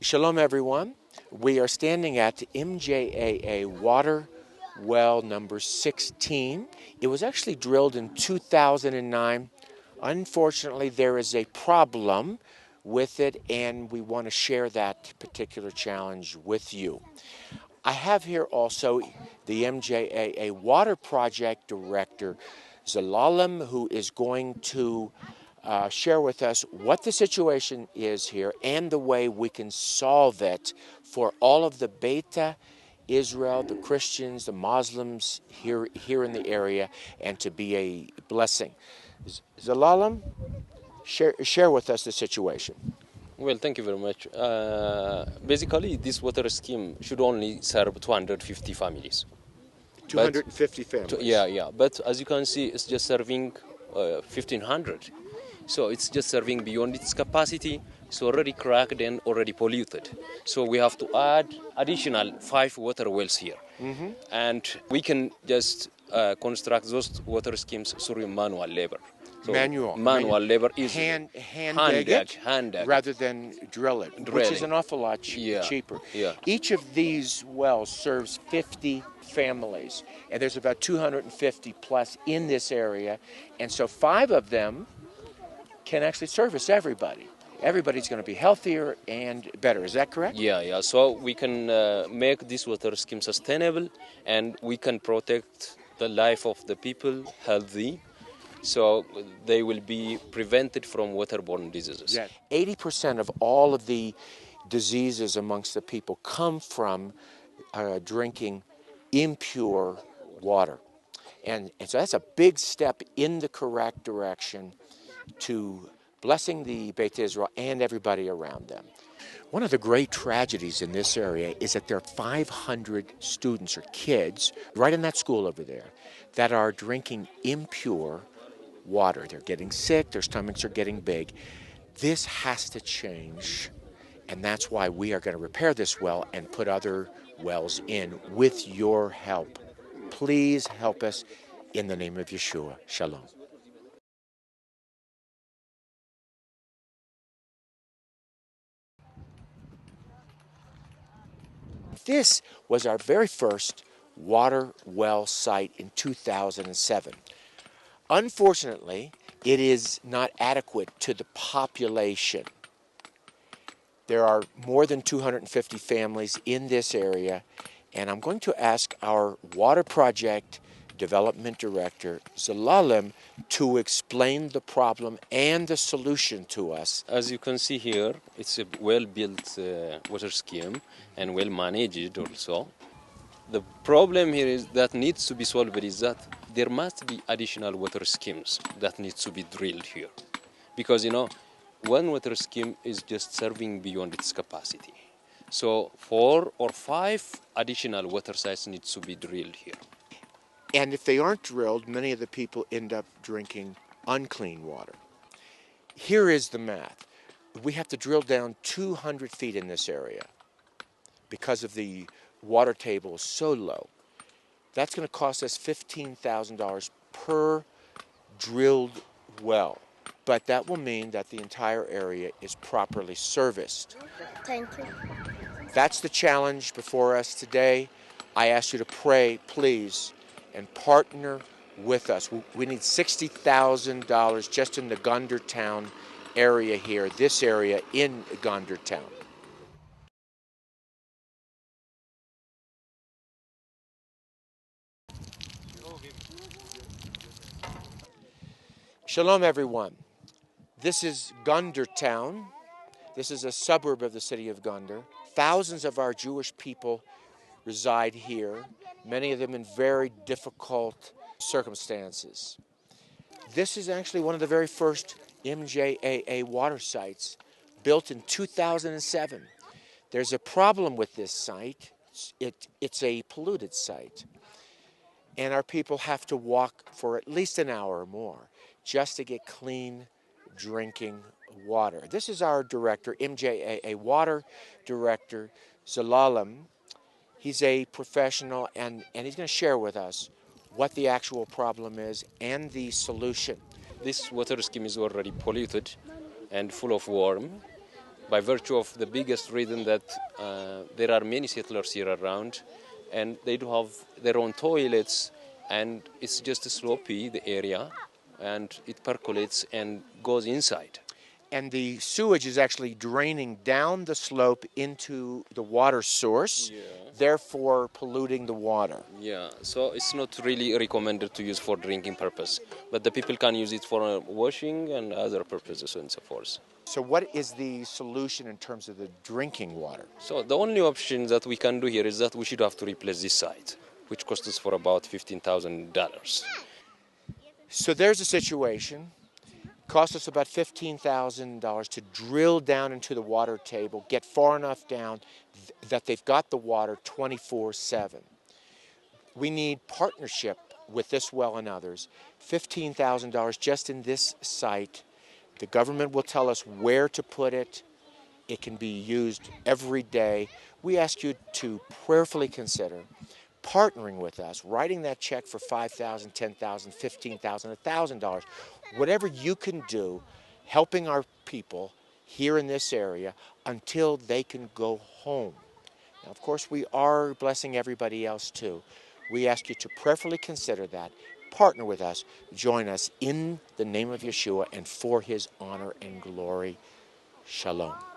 Shalom, everyone. We are standing at MJAA water well number 16. It was actually drilled in 2009. Unfortunately, there is a problem with it, and we want to share that particular challenge with you. I have here also the MJAA Water Project Director, Zelalem, who is going to share with us what the situation is here and the way we can solve it for all of the Beta Israel, the Christians, the Muslims here in the area, and to be a blessing. Zelalem, share with us the situation. Well, thank you very much. Basically, this water scheme should only serve 250 families. 250 families. Yeah. But as you can see, it's just serving 1,500. So it's just serving beyond its capacity. It's already cracked and already polluted. So we have to add additional 5 water wells here. And we can just construct those water schemes through manual labor. So manual labor is hand dig rather than drill it, which is an awful lot cheaper. Yeah. Each of these wells serves 50 families, and there's about 250 plus in this area, and so 5 of them can actually service everybody. Everybody's going to be healthier and better. Is that correct? Yeah. So we can make this water scheme sustainable, and we can protect the life of the people healthy. So they will be prevented from waterborne diseases. Yeah. 80% of all of the diseases amongst the people come from drinking impure water. And so that's a big step in the correct direction to blessing the Beit Israel and everybody around them. One of the great tragedies in this area is that there are 500 students or kids right in that school over there that are drinking impure water. They're getting sick, their stomachs are getting big. This has to change, and that's why we are going to repair this well and put other wells in with your help. Please help us in the name of Yeshua. Shalom. This was our very first water well site in 2007. Unfortunately, it is not adequate to the population. There are more than 250 families in this area, and I'm going to ask our Water Project Development Director, Zelalem, to explain the problem and the solution to us. As you can see here, it's a well-built water scheme and well-managed also. The problem here is that needs to be solved is that there must be additional water schemes that needs to be drilled here. Because, one water scheme is just serving beyond its capacity. So 4 or 5 additional water sites needs to be drilled here. And if they aren't drilled, many of the people end up drinking unclean water. Here is the math. We have to drill down 200 feet in this area because of the water table is so low. That's going to cost us $15,000 per drilled well. But that will mean that the entire area is properly serviced. Thank you. That's the challenge before us today. I ask you to pray, please, and partner with us. We need $60,000 just in the Gondar Town area here, this area in Gondar Town. Shalom, everyone. This is Gondar Town. This is a suburb of the city of Gondar. Thousands of our Jewish people reside here, many of them in very difficult circumstances. This is actually one of the very first MJAA water sites built in 2007. There's a problem with this site. It's a polluted site. And our people have to walk for at least an hour or more just to get clean drinking water. This is our director, MJAA Water Director, Zelalem. He's a professional, and he's going to share with us what the actual problem is and the solution. This water scheme is already polluted and full of worm. by virtue of the biggest reason that there are many settlers here around, and they do have their own toilets, and it's just sloppy, the area, and it percolates and goes inside. And the sewage is actually draining down the slope into the water source, therefore polluting the water. Yeah, so it's not really recommended to use for drinking purpose, but the people can use it for washing and other purposes and so forth. So what is the solution in terms of the drinking water? So the only option that we can do here is that we should have to replace this site, which costs us for about $15,000. So there's a situation. Cost us about $15,000 to drill down into the water table, get far enough down that they've got the water 24/7. We need partnership with this well and others. $15,000 just in this site. The government will tell us where to put it. It can be used every day. We ask you to prayerfully consider partnering with us, writing that check for $5,000, $10,000, $15,000, $1,000, whatever you can do, helping our people here in this area until they can go home. Now, of course, we are blessing everybody else too. We ask you to prayerfully consider that, partner with us, join us in the name of Yeshua and for his honor and glory. Shalom.